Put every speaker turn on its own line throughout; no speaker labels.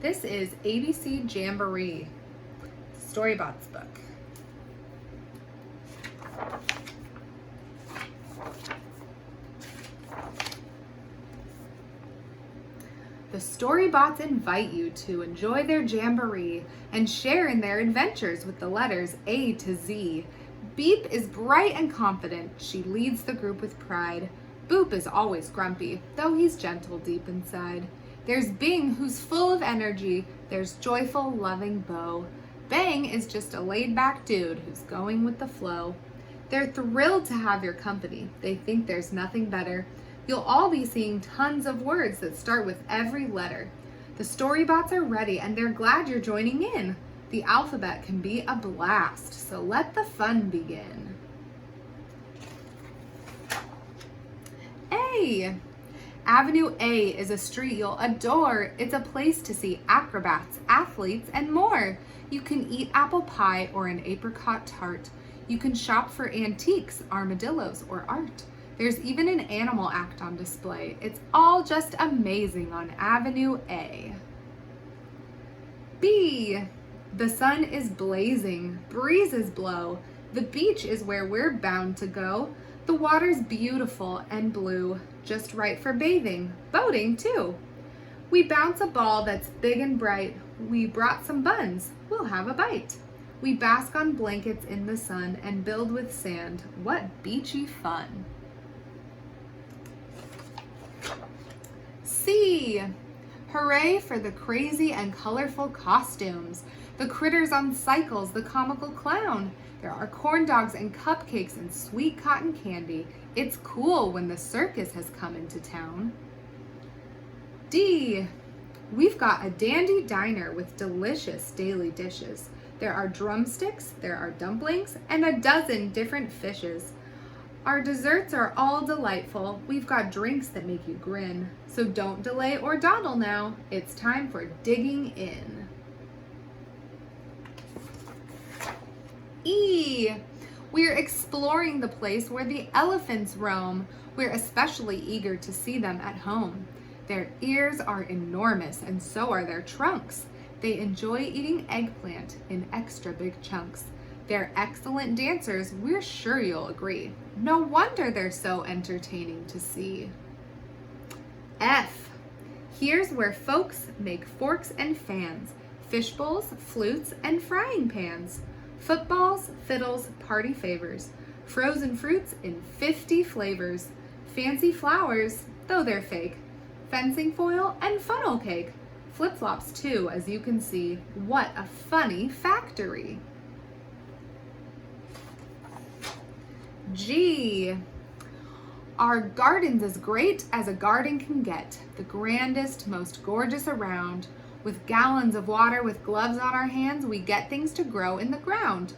This is ABC Jamboree, Storybots book. The Storybots invite you to enjoy their Jamboree and share in their adventures with the letters A to Z. Beep is bright and confident. She leads the group with pride. Boop is always grumpy, though he's gentle deep inside. There's Bing, who's full of energy. There's joyful, loving Bo. Bang is just a laid-back dude who's going with the flow. They're thrilled to have your company. They think there's nothing better. You'll all be seeing tons of words that start with every letter. The Storybots are ready and they're glad you're joining in. The alphabet can be a blast, so let the fun begin. A. Avenue A is a street you'll adore. It's a place to see acrobats, athletes, and more. You can eat apple pie or an apricot tart. You can shop for antiques, armadillos, or art. There's even an animal act on display. It's all just amazing on Avenue A. B. The sun is blazing, breezes blow. The beach is where we're bound to go. The water's beautiful and blue, just right for bathing, boating too. We bounce a ball that's big and bright. We brought some buns, we'll have a bite. We bask on blankets in the sun and build with sand. What beachy fun. C. Hooray for the crazy and colorful costumes. The critters on cycles, the comical clown. There are corn dogs and cupcakes and sweet cotton candy. It's cool when the circus has come into town. D. We've got a dandy diner with delicious daily dishes. There are drumsticks, there are dumplings, and a dozen different fishes. Our desserts are all delightful. We've got drinks that make you grin. So don't delay or dawdle now. It's time for digging in. E. We're exploring the place where the elephants roam. We're especially eager to see them at home. Their ears are enormous and so are their trunks. They enjoy eating eggplant in extra big chunks. They're excellent dancers, we're sure you'll agree. No wonder they're so entertaining to see. F. Here's where folks make forks and fans, fish bowls, flutes, and frying pans. Footballs, fiddles, party favors, frozen fruits in 50 flavors, fancy flowers, though they're fake, fencing foil and funnel cake, flip-flops too, as you can see. What a funny factory. G. Our garden's as great as a garden can get, the grandest, most gorgeous around. With gallons of water, with gloves on our hands, we get things to grow in the ground.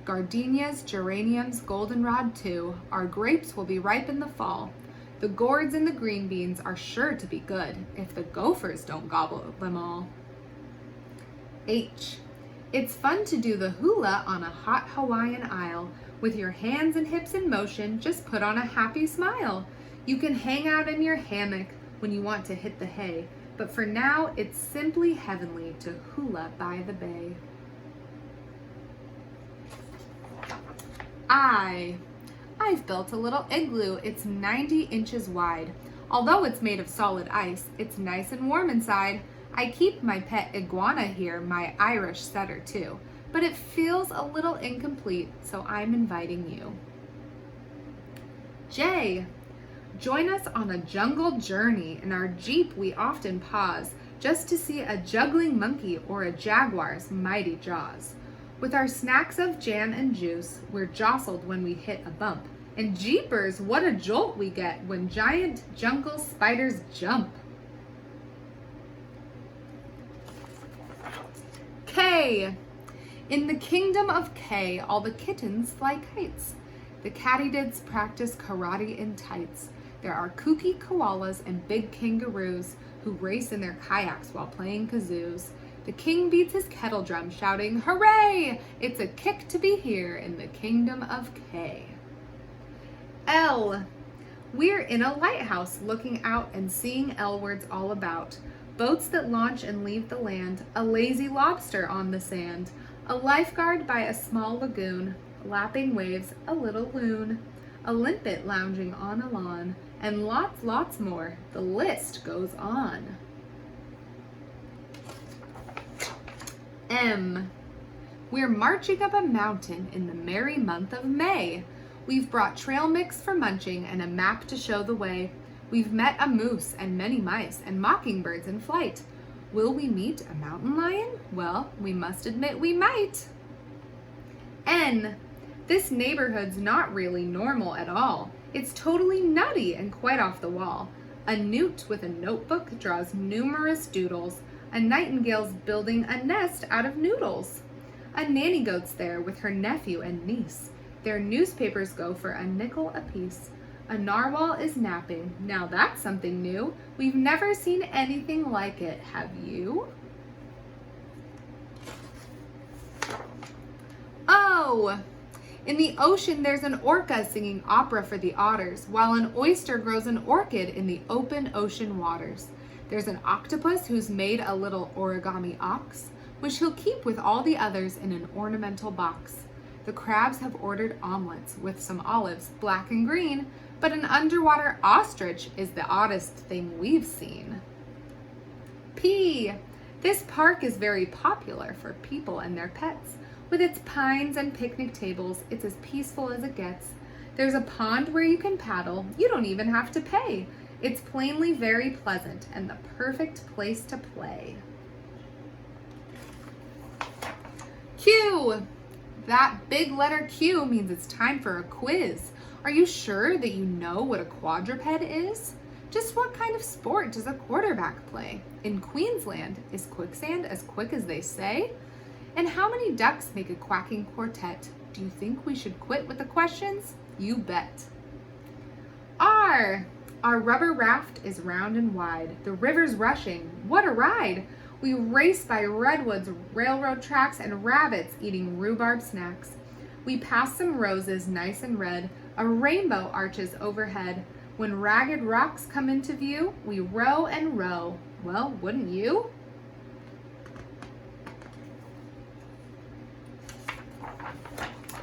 Gardenias, geraniums, goldenrod too. Our grapes will be ripe in the fall. The gourds and the green beans are sure to be good if the gophers don't gobble them all. H. It's fun to do the hula on a hot Hawaiian isle. With your hands and hips in motion, just put on a happy smile. You can hang out in your hammock when you want to hit the hay. But for now, it's simply heavenly to hula by the bay. I've built a little igloo. It's 90 inches wide. Although it's made of solid ice, it's nice and warm inside. I keep my pet iguana here, my Irish setter too. But it feels a little incomplete, so I'm inviting you. J. Join us on a jungle journey. In our Jeep, we often pause just to see a juggling monkey or a jaguar's mighty jaws. With our snacks of jam and juice, we're jostled when we hit a bump. And jeepers, what a jolt we get when giant jungle spiders jump. K. In the kingdom of K, all the kittens fly kites. The katydids practice karate in tights. There are kooky koalas and big kangaroos who race in their kayaks while playing kazoos. The king beats his kettle drum shouting, "Hooray! It's a kick to be here in the kingdom of K." L. We're in a lighthouse looking out and seeing L words all about. boats that launch and leave the land, a lazy lobster on the sand, a lifeguard by a small lagoon, lapping waves, a little loon, a limpet lounging on a lawn, and lots more. The list goes on. M. We're marching up a mountain in the merry month of May. We've brought trail mix for munching and a map to show the way. We've met a moose and many mice and mockingbirds in flight. Will we meet a mountain lion? Well, we must admit we might. N. This neighborhood's not really normal at all. It's totally nutty and quite off the wall. A newt with a notebook draws numerous doodles. A nightingale's building a nest out of noodles. A nanny goat's there with her nephew and niece. Their newspapers go for a nickel apiece. A narwhal is napping. Now that's something new. We've never seen anything like it, have you? Oh! In the ocean there's an orca singing opera for the otters, while an oyster grows an orchid in the open ocean waters. There's an octopus who's made a little origami ox, which he'll keep with all the others in an ornamental box. The crabs have ordered omelets with some olives, black and green, but an underwater ostrich is the oddest thing we've seen. P. This park is very popular for people and their pets. With its pines and picnic tables, it's as peaceful as it gets. There's a pond where you can paddle. You don't even have to pay. It's plainly very pleasant and the perfect place to play. Q. That big letter Q means it's time for a quiz. Are you sure that you know what a quadruped is? Just what kind of sport does a quarterback play? In Queensland, is quicksand as quick as they say? And how many ducks make a quacking quartet? Do you think we should quit with the questions? You bet. R. Our rubber raft is round and wide. The river's rushing. What a ride! We race by redwoods, railroad tracks, and rabbits eating rhubarb snacks. We pass some roses, nice and red. A rainbow arches overhead. When ragged rocks come into view, we row and row. Well, wouldn't you?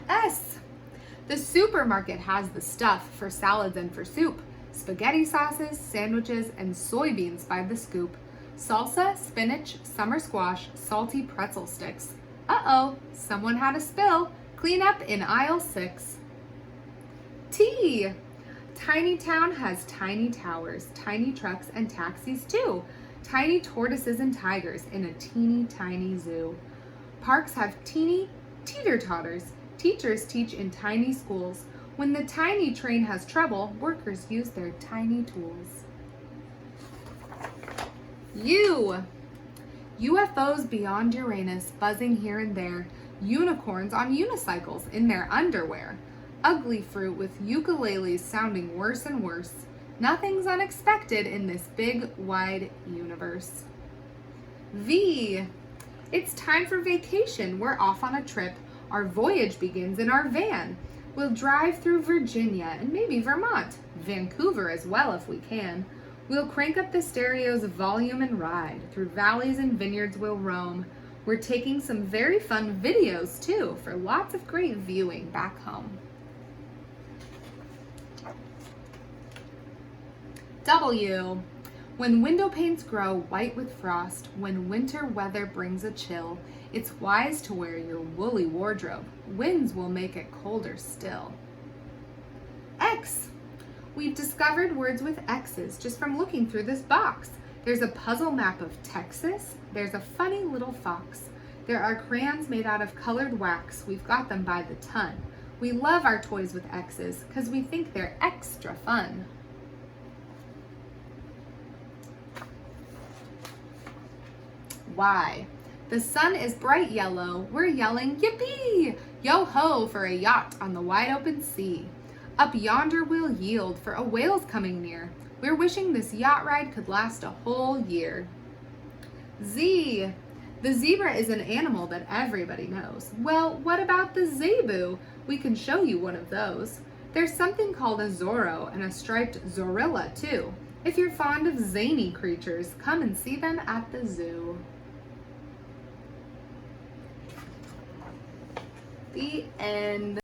S. The supermarket has the stuff for salads and for soup. Spaghetti sauces, sandwiches, and soybeans by the scoop. Salsa, spinach, summer squash, salty pretzel sticks. Uh-oh, someone had a spill. Clean up in aisle 6. T. Tiny town has tiny towers, tiny trucks, and taxis too. Tiny tortoises and tigers in a teeny tiny zoo. Parks have teeny teeter-totters. Teachers teach in tiny schools. When the tiny train has trouble, workers use their tiny tools. U. UFOs beyond Uranus buzzing here and there. Unicorns on unicycles in their underwear. Ugly fruit with ukuleles sounding worse and worse. Nothing's unexpected in this big, wide universe. V. It's time for vacation. We're off on a trip. Our voyage begins in our van. We'll drive through Virginia and maybe Vermont. Vancouver as well if we can. We'll crank up the stereo's volume and ride. Through valleys and vineyards we'll roam. We're taking some very fun videos too for lots of great viewing back home. W. When window panes grow white with frost, when winter weather brings a chill, it's wise to wear your woolly wardrobe. Winds will make it colder still. X. We've discovered words with X's just from looking through this box. There's a puzzle map of Texas. There's a funny little fox. There are crayons made out of colored wax. We've got them by the ton. We love our toys with X's because we think they're extra fun. Y. The sun is bright yellow. We're yelling, yippee! Yo-ho for a yacht on the wide open sea. Up yonder we'll yield, for a whale's coming near. We're wishing this yacht ride could last a whole year. Z. The zebra is an animal that everybody knows. Well, what about the zebu? We can show you one of those. There's something called a zorro and a striped zorilla too. If you're fond of zany creatures, come and see them at the zoo. The end.